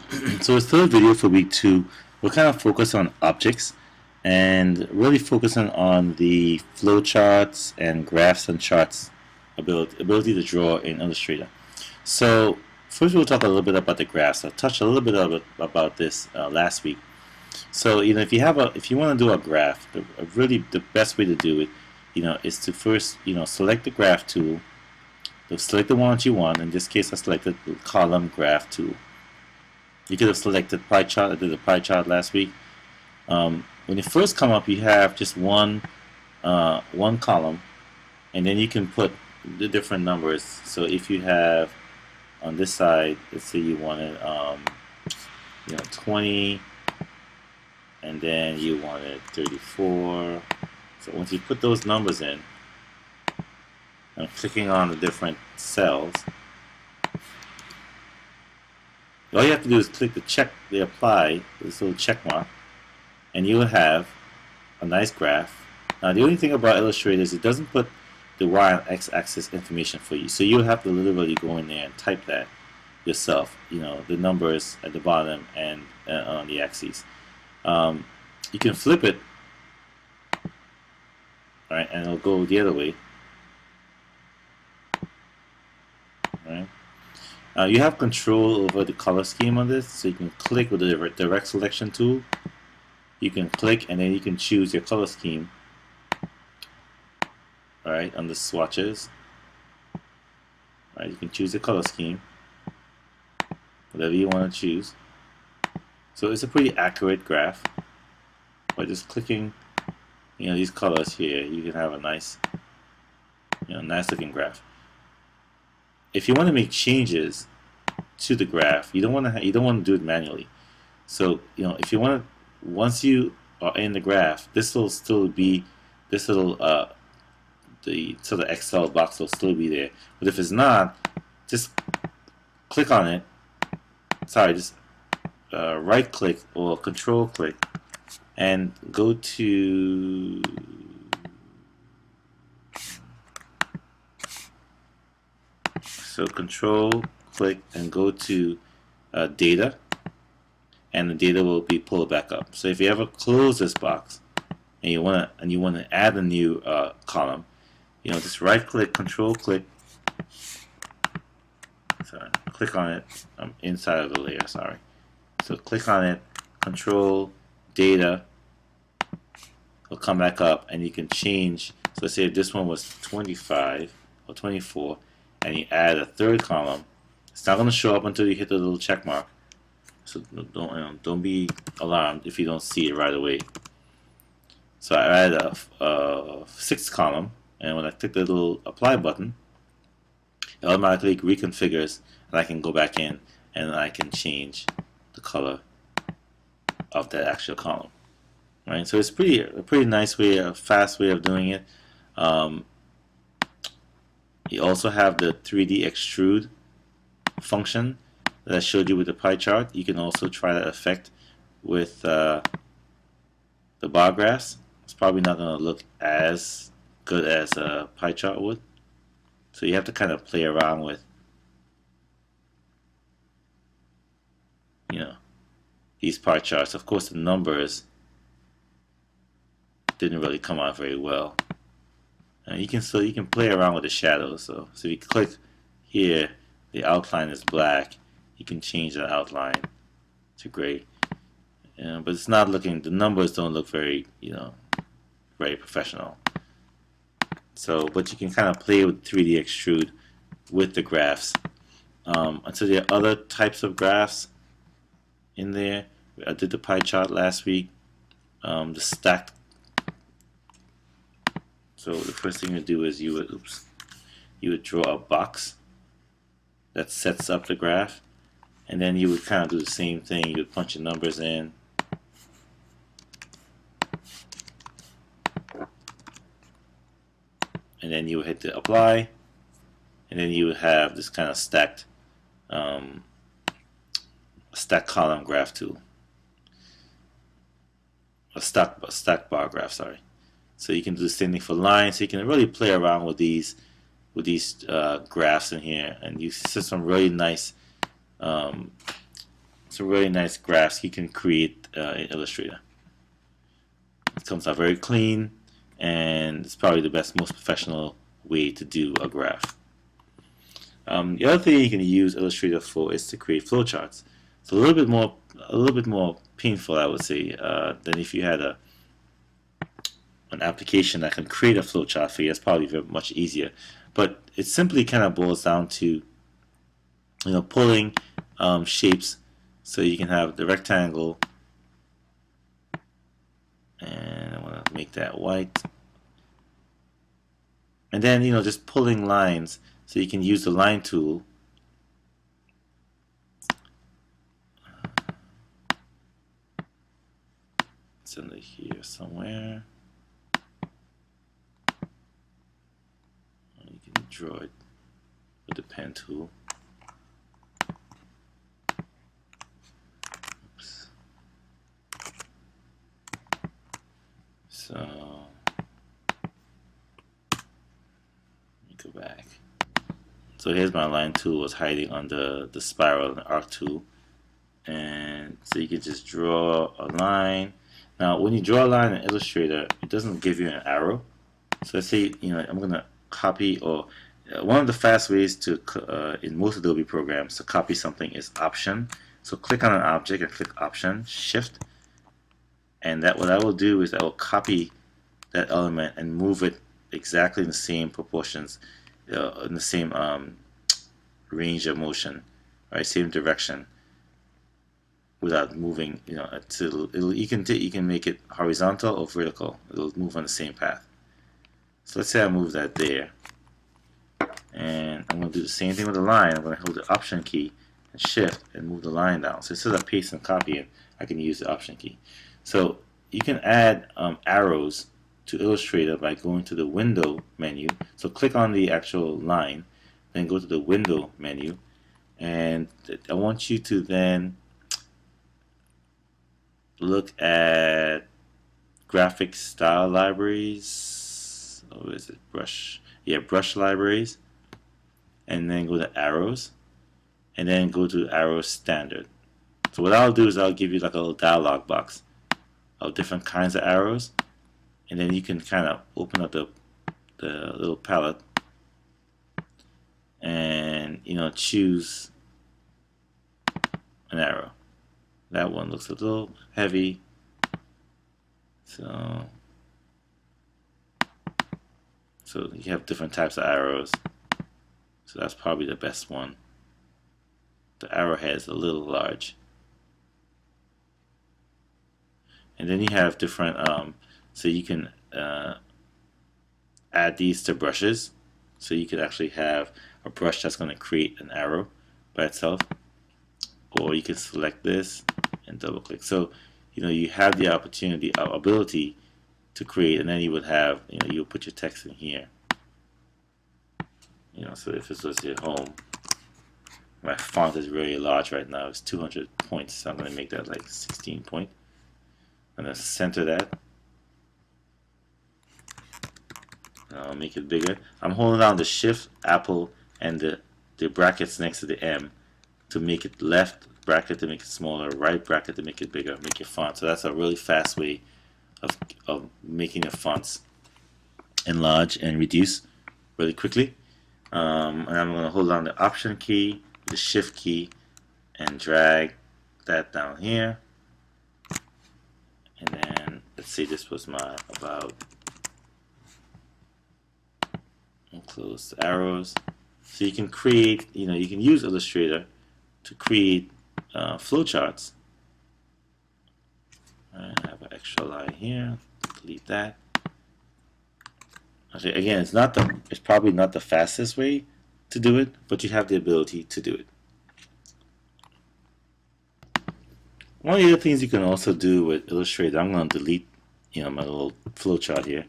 So it's third video for week 2. We're kind of focused on objects and really focusing on the flowcharts and graphs and charts ability to draw in Illustrator. So first we'll talk a little bit about the graphs. I touched a little bit about this last week. So if you want to do a graph, really the best way to do it, is to first select the graph tool. Select the one that you want. In this case, I selected the column graph tool. You could have selected pie chart. I did a pie chart last week. When you first come up, you have just one column, and then you can put the different numbers. So if you have on this side, let's say you wanted 20, and then you wanted 34. So once you put those numbers in, I'm clicking on the different cells. All you have to do is click the apply, this little check mark, and you will have a nice graph. Now the only thing about Illustrator is it doesn't put the Y and X axis information for you, so you'll have to literally go in there and type that yourself. The numbers at the bottom and on the axes. You can flip it, right, and it'll go the other way. Right. You have control over the color scheme on this, so you can click with the direct selection tool. You can click and then you can choose your color scheme. Alright, on the swatches. Alright, you can choose the color scheme, whatever you want to choose. So it's a pretty accurate graph. By just clicking, these colors here, you can have a nice, nice looking graph. If you want to make changes to the graph, you don't want to do it manually. So if you want to, once you are in the graph, this will still be this little the Excel box will still be there. But if it's not, just click on it. Sorry, just right click or control click and go to control click and go to data, and the data will be pulled back up. So if you ever close this box and you want to add a new column, just right click, control click, click on it inside of the layer, sorry. So click on it, control data will come back up, and you can change. So let's say if this one was 25 or 24 and you add a third column, it's not going to show up until you hit the little check mark. So don't be alarmed if you don't see it right away. So I added a sixth column, and when I click the little apply button, it automatically reconfigures, and I can go back in and I can change the color of that actual column. Right, so it's a pretty nice way, a fast way of doing it. You also have the 3D extrude function that I showed you with the pie chart. You can also try that effect with the bar graphs. It's probably not going to look as good as a pie chart would. So you have to kind of play around with, these pie charts. Of course, the numbers didn't really come out very well. And you can play around with the shadows. So if you click here, the outline is black. You can change the outline to gray. But it's not looking. The numbers don't look very, very professional. So, but you can kind of play with 3D extrude with the graphs. Until there are other types of graphs in there. I did the pie chart last week. The stacked. So the first thing you do is you would draw a box that sets up the graph, and then you would kind of do the same thing. You would punch your numbers in, and then you would hit the apply, and then you would have this kind of stacked column graph tool, a stack bar graph, sorry. So you can do the same thing for lines. So you can really play around with these graphs in here, and you see some really nice some really nice graphs you can create in Illustrator. It comes out very clean, and it's probably the best, most professional way to do a graph. The other thing you can use Illustrator for is to create flowcharts. It's a little bit more painful, I would say, than if you had an application that can create a flowchart for you. It's probably very much easier. But it simply kind of boils down to pulling shapes, so you can have the rectangle, and I want to make that white, and then just pulling lines, so you can use the line tool it's under here somewhere. You can draw it with the pen tool. Oops. So let me go back. So here's my line tool, was hiding under the spiral and the arc tool, and so you can just draw a line. Now when you draw a line in Illustrator, it doesn't give you an arrow. So let's say I'm gonna copy, or one of the fast ways to in most Adobe programs to copy something is Option. So click on an object and click Option, Shift, and what I will do is I will copy that element and move it exactly in the same proportions, in the same range of motion, right? Same direction, without moving. You can make it horizontal or vertical. It'll move on the same path. So let's say I move that there, and I'm going to do the same thing with the line. I'm going to hold the Option key and Shift and move the line down. So instead of paste and copying, I can use the Option key. So you can add arrows to Illustrator by going to the Window menu. So click on the actual line, then go to the Window menu, and I want you to then look at graphic style libraries. Oh, is it brush? Yeah, brush libraries, and then go to arrows, and then go to arrow standard. So what I'll do is I'll give you like a little dialog box of different kinds of arrows, and then you can kind of open up the little palette and choose an arrow. That one looks a little heavy, so you have different types of arrows. So that's probably the best one. The arrowhead is a little large. And then you have different, so you can add these to brushes. So you could actually have a brush that's going to create an arrow by itself. Or you can select this and double click. So you have the ability to create, and then you would have, you would put your text in here. So if it was at home, my font is really large right now. It's 200 points, so I'm going to make that like 16 point. I'm going to center that. I'll make it bigger. I'm holding down the Shift, Apple, and the brackets next to the M to make it left bracket to make it smaller, right bracket to make it bigger, make your font. So that's a really fast way of making your fonts enlarge and reduce really quickly. And I'm going to hold down the Option key, the Shift key, and drag that down here. And then let's say this was my about. And close the arrows. So you can create, you can use Illustrator to create flowcharts. I have an extra line here. Delete that. Okay, again, it's probably not the fastest way to do it, but you have the ability to do it. One of the other things you can also do with Illustrator, I'm going to delete, my little flowchart here,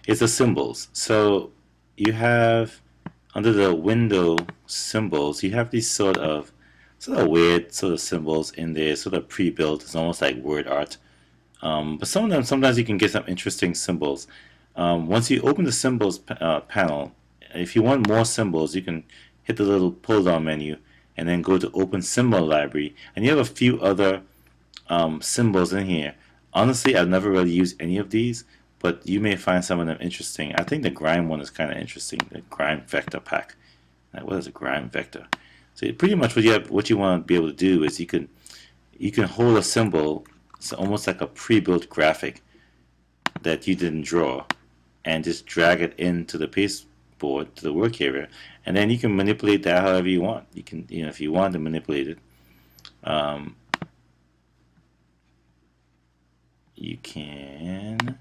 is the symbols. So you have under the window symbols, you have these sort of weird symbols in there, sort of pre-built. It's almost like word art. But some of them, sometimes you can get some interesting symbols. Once you open the symbols panel, if you want more symbols, you can hit the little pull-down menu and then go to Open Symbol Library, and you have a few other symbols in here. Honestly, I've never really used any of these, but you may find some of them interesting. I think the grime one is kind of interesting, the grime vector pack. What is a grime vector? So pretty much what you want to be able to do is you can hold a symbol, it's almost like a pre-built graphic that you didn't draw, and just drag it into the pasteboard, to the work area, and then you can manipulate that however you want. You can, if you want to manipulate it, you can,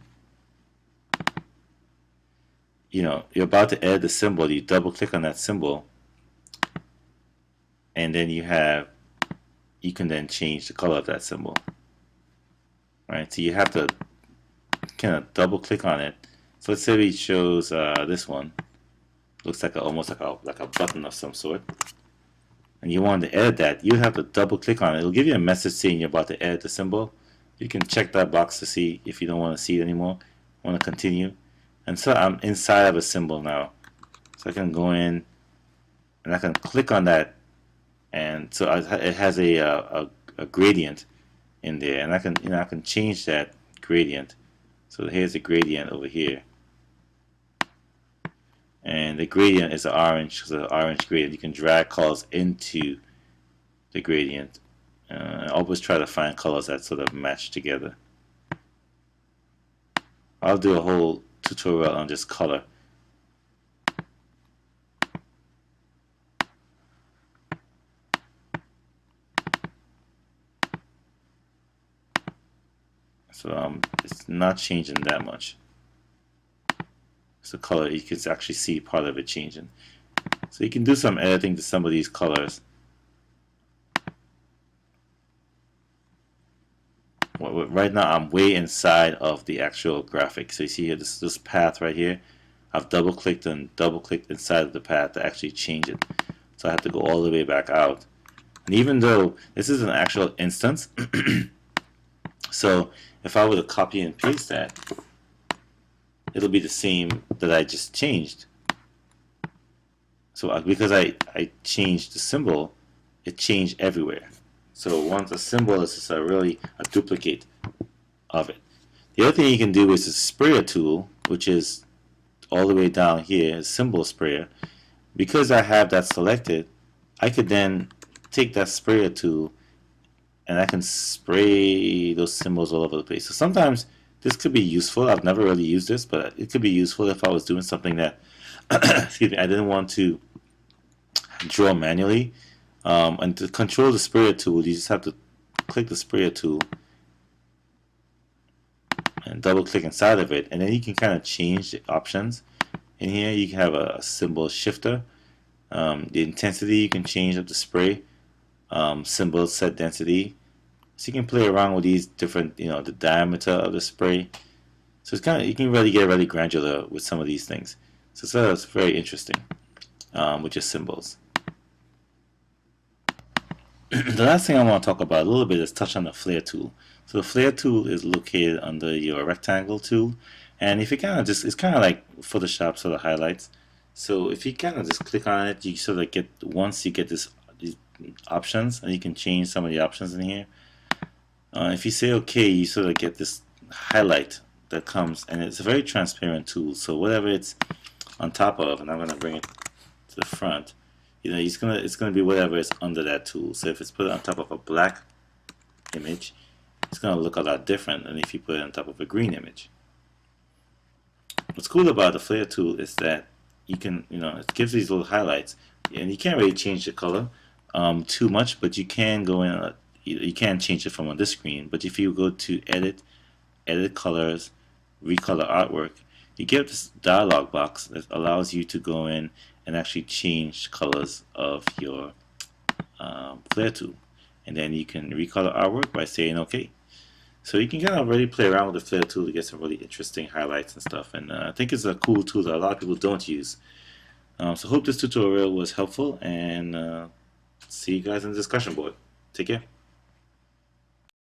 you're about to edit the symbol, you double click on that symbol, and then you can then change the color of that symbol. Right, so you have to kind of double click on it. So let's say we chose this one. Looks like almost like a button of some sort, and you want to edit that. You have to double click on it. It'll give you a message saying you're about to edit the symbol. You can check that box to see if you don't want to see it anymore. Want to continue, and so I'm inside of a symbol now. So I can go in and I can click on that, and so it has a gradient in there, and I can change that gradient. So here's the gradient over here, and the gradient is an orange, so the orange gradient. You can drag colors into the gradient. Always try to find colors that sort of match together. I'll do a whole tutorial on just color. So it's not changing that much. So color, you can actually see part of it changing. So you can do some editing to some of these colors. Right now I'm way inside of the actual graphic. So you see here this path right here. I've double clicked and double clicked inside of the path to actually change it. So I have to go all the way back out. And even though this is an actual instance, so if I were to copy and paste that, it'll be the same that I just changed. So because I changed the symbol, it changed everywhere. So once a symbol is just really a duplicate of it. The other thing you can do is the sprayer tool, which is all the way down here, symbol sprayer. Because I have that selected, I could then take that sprayer tool and I can spray those symbols all over the place. So sometimes this could be useful. I've never really used this, but it could be useful if I was doing something that excuse me, I didn't want to draw manually. And to control the sprayer tool, you just have to click the sprayer tool and double click inside of it, and then you can kind of change the options. In here you can have a symbol shifter. The intensity, you can change up the spray. Symbol set density. So you can play around with these different, the diameter of the spray. So it's you can really get really granular with some of these things. So it's very interesting with your symbols. The last thing I want to talk about a little bit is touch on the flare tool. So the flare tool is located under your rectangle tool, and if you it's kind of like Photoshop sort of highlights. So if you kind of just click on it, you sort of get, once you get these options, and you can change some of the options in here. If you say OK, you sort of get this highlight that comes, and it's a very transparent tool. So whatever it's on top of, and I'm going to bring it to the front, it's gonna be whatever is under that tool. So if it's put on top of a black image, it's gonna look a lot different than if you put it on top of a green image. What's cool about the flare tool is that you can, it gives these little highlights, and you can't really change the color too much, but you can go in. You can change it from on this screen. But if you go to edit colors, recolor artwork, you get this dialog box that allows you to go in and actually change colors of your flare tool, and then you can recolor artwork by saying OK. So you can kind of really play around with the flare tool to get some really interesting highlights and stuff, and I think it's a cool tool that a lot of people don't use. So hope this tutorial was helpful, and see you guys in the discussion board. Take care.